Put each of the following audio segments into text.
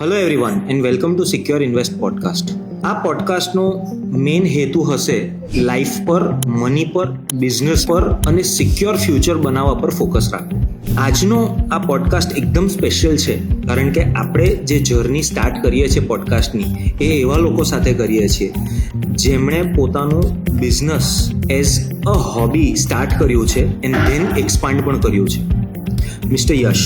Hello everyone and welcome to secure invest podcast. આ પોડકાસ્ટનો main હેતુ હશે લાઈફ પર, મની પર, બિઝનેસ પર અને સિક્યોર ફ્યુચર બનાવવા પર ફોકસ રાખવો. આજનો આ પોડકાસ્ટ એકદમ સ્પેશિયલ છે કારણ કે આપણે જે જર્ની સ્ટાર્ટ કરીએ છીએ પોડકાસ્ટની એ એવા લોકો સાથે કરીએ છીએ જેમણે પોતાનું business as a hobby start કર્યું છે એન્ડ ધેન એક્સપાન્ડ પણ કર્યું છે. Mister Yash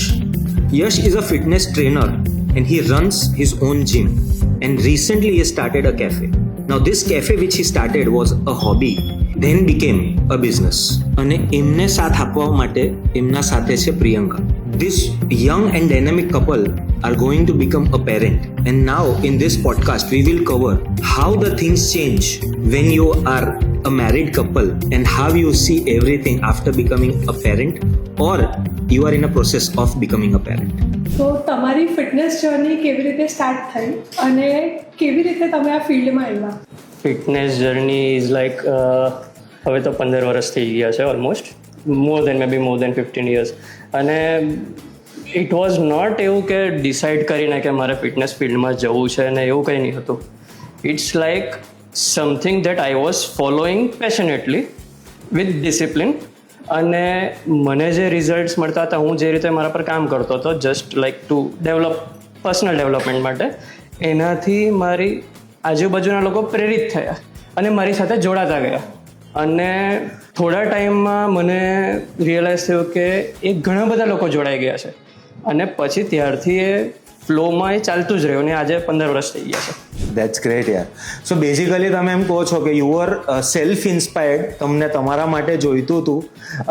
is a fitness trainer and he runs his own gym, and recently he started a cafe. Now this cafe which he started was a hobby, then became a business. અને એમને સાથ આપવા માટે એમના સાથે છે Priyanka. This young and dynamic couple are going to become a parent, and now in this podcast we will cover how the things change when you are a married couple and how you see everything after becoming a parent or you are in a process of becoming a parent. તો તમારી fitness journey કેવી રીતે start થઈ અને કેવી રીતે તમે આ ફિલ્ડમાં આવ્યા? ફિટનેસ જર્ની ઇઝ લાઈક હવે તો 15 વર્ષ થઈ ગયા છે ઓલમોસ્ટ, મોર દેન 15 years. અને ઇટ વોઝ નોટ એવું કે ડિસાઇડ કરીને કે મારે ફિટનેસ ફિલ્ડમાં જવું છે ને એવું કંઈ નહીં હતું. It's like something that I was following passionately with discipline. અને મને જે રિઝલ્ટ્સ મળતા હતા, હું જે રીતે મારા પર કામ કરતો હતો just like to personal development માટે, એનાથી મારી આજુબાજુના લોકો પ્રેરિત થયા અને મારી સાથે જોડાતા ગયા. અને થોડા ટાઈમમાં મને રિયલાઇઝ થયું કે એ ઘણા બધા લોકો જોડાઈ ગયા છે અને પછી ત્યારથી એ ફ્લોમાં એ ચાલતું જ રહ્યું અને આજે 15 વર્ષ થઈ ગયા છે. That's great યાર. સો બેઝિકલી તમે એમ કહો છો કે યુ આર સેલ્ફ ઇન્સ્પાયર્ડ, તમને તમારા માટે જોઈતું હતું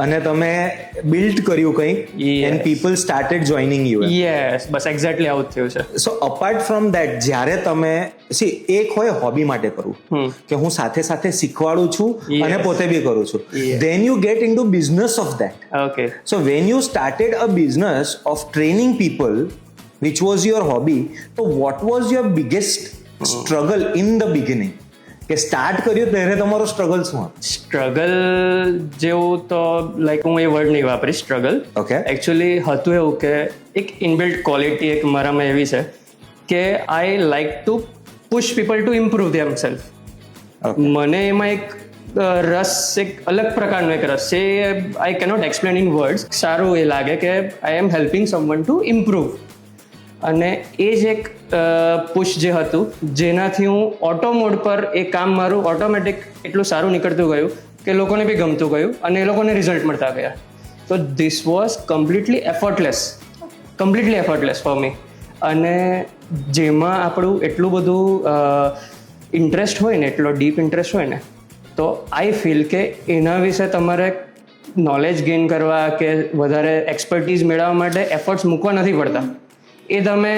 અને તમે બિલ્ડ કર્યું કંઈક and people started joining you. Yes, bus exactly આવું જ થયું છે. સો અપાર્ટ ફ્રોમ દેટ, જ્યારે તમે એક હોય હોબી માટે કરવું કે હું સાથે સાથે શીખવાડું છું અને પોતે બી કરું છું, then you get into business of that. Okay. So when you started a business of training people which was your hobby, so what was your biggest struggle in the beginning? કે start કર્યું ત્યારે તમારો struggle શું હતો? Struggle જેવું તો like હું એ word નહીં વાપરીશ, સ્ટ્રગલ. ઓકે. એકચ્યુઅલી હતું એવું કે એક ઇનબિલ્ટ ક્વોલિટી એક મારામાં એવી છે કે I like to push people to improve them self. મને એમાં એક રસ, એક અલગ પ્રકારનો એક રસ છે. આઈ કેનોટ એક્સપ્લેન ઇન વર્ડ્સ. સારું એ લાગે કે I M helping someone to improve. અને એ જ એક પુશ જે હતું જેનાથી હું ઓટો મોડ પર એ કામ મારું ઓટોમેટિક એટલું સારું નીકળતું ગયું કે લોકોને બી ગમતું ગયું અને એ લોકોને રિઝલ્ટ મળતા ગયા. તો this was completely effortless for me. અને જેમાં આપણું એટલું બધું ઇન્ટરેસ્ટ હોય ને, એટલો ડીપ ઇન્ટરેસ્ટ હોય ને, તો આઈ ફીલ કે એના વિશે તમારે નોલેજ ગેઇન કરવા કે વધારે એક્સપર્ટીઝ મેળવવા માટે એફર્ટ્સ મૂકવા નથી પડતા. એ તમે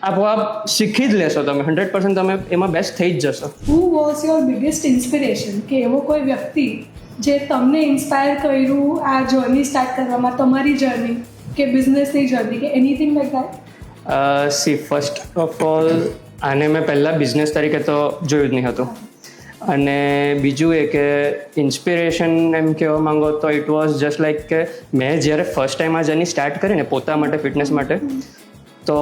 આપોઆપ શીખી જ લેશો, તમે 100% તમે એમાં બેસ્ટ થઈ જ જશો. Who was your biggest inspiration? કે એવો કોઈ વ્યક્તિ જે તમને ઇન્સ્પાયર કર્યું આ જર્ની સ્ટાર્ટ કરવામાં, તમારી જર્ની કે બિઝનેસની જર્ની કે anything like that? First of all આને મેં પહેલાં બિઝનેસ તરીકે તો જોયું જ નહીં હતું. અને બીજું એ કે ઇન્સ્પિરેશન એમ કહેવા માંગો તો ઇટ વોઝ જસ્ટ લાઈક કે મેં જ્યારે ફર્સ્ટ ટાઈમ આ જર્ની સ્ટાર્ટ કરીને પોતા માટે, ફિટનેસ માટે, તો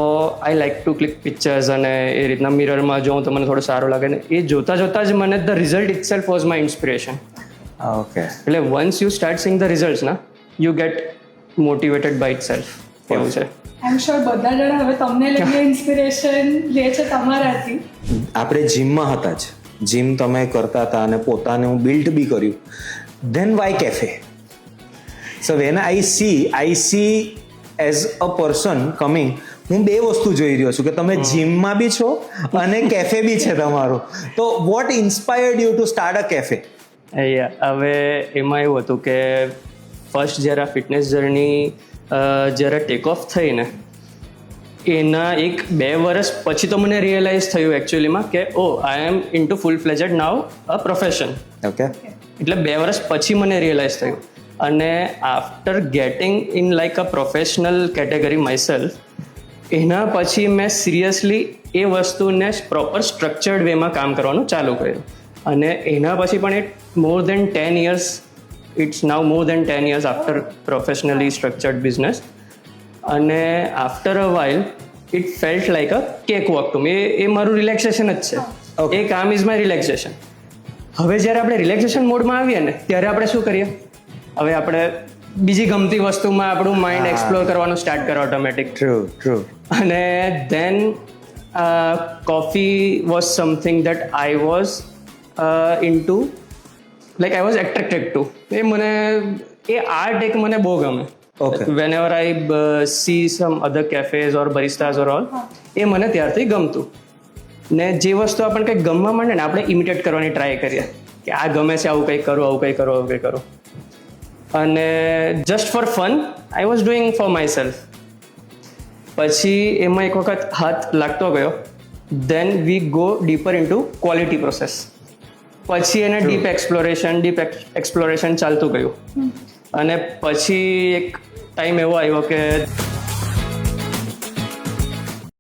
I like to click pictures અને એ રીતના મિરરમાં જોઉં તો મને થોડું સારું લાગે ને એ જોતાં જ મને the result itself was my inspiration. Okay. એટલે once you start seeing the results ના, you get motivated by itself. એવું છે. આઈ એમ શ્યોર બધા જણા હવે તમને લઈને ઇન્સ્પિરેશન લે છે તમારાથી. આપણે જીમમાં હતા જ, જીમ તમે કરતા હતા અને પોતાનું બિલ્ડ બી કર્યું, then why cafe? So when I see as a person coming, હું બે વસ્તુ જોઈ રહ્યો છું કે તમે જીમમાં બી છો અને કેફે બી છે તમારું. તો what inspired you to start a cafe? હવે એમાં એવું હતું કે ફર્સ્ટ જ્યારે આ ફિટનેસ જર્ની જ્યારે ટેક ઓફ થઈ ને, એના 1-2 વર્ષ પછી તો મને રિયલાઇઝ થયું એકચ્યુઅલીમાં કે I am into full fledged now a profession. Okay. એટલે 2 વર્ષ પછી મને રિયલાઇઝ થયું. અને after getting in like a professional category myself, એના પછી મેં સિરિયસલી એ વસ્તુને પ્રોપર સ્ટ્રક્ચર્ડ વેમાં કામ કરવાનું ચાલુ કર્યું. અને એના પછી પણ it's now more than 10 years after professionally structured business. અને after a while it felt like a cake walk to me. એ મારું રિલેક્સેશન જ છે. Okay. એ કામ ઇઝ માય રિલેક્સેશન. હવે જ્યારે આપણે રિલેક્સેશન મોડમાં આવીએ ને ત્યારે આપણે શું કરીએ, હવે આપણે બીજી ગમતી વસ્તુમાં આપણું માઇન્ડ એક્સપ્લોર કરવાનું સ્ટાર્ટ કરે ઓટોમેટિક. ટ્રુ. અને then coffee was something that I was into, like I was attracted to. એ આર્ટ એક મને બહુ ગમે. Okay. whenever I see some other cafes or baristas or all, એ મને ત્યારથી ગમતું. ને જે વસ્તુ આપણને કંઈક ગમવા માંડે ને આપણે ઇમિટેટ કરવાની ટ્રાય કરીએ કે આ ગમે છે, આવું કંઈક કરું, આવું કંઈક કરું, આવું કંઈક કરું. અને just for fun I was doing for myself. પછી એમાં એક વખત હાથ લાગતો ગયો. Then we go deeper into quality process. પછી એને ડીપ એક્સપ્લોરેશન ચાલતું ગયું. અને પછી એક ટાઈમ એવો આવ્યો કે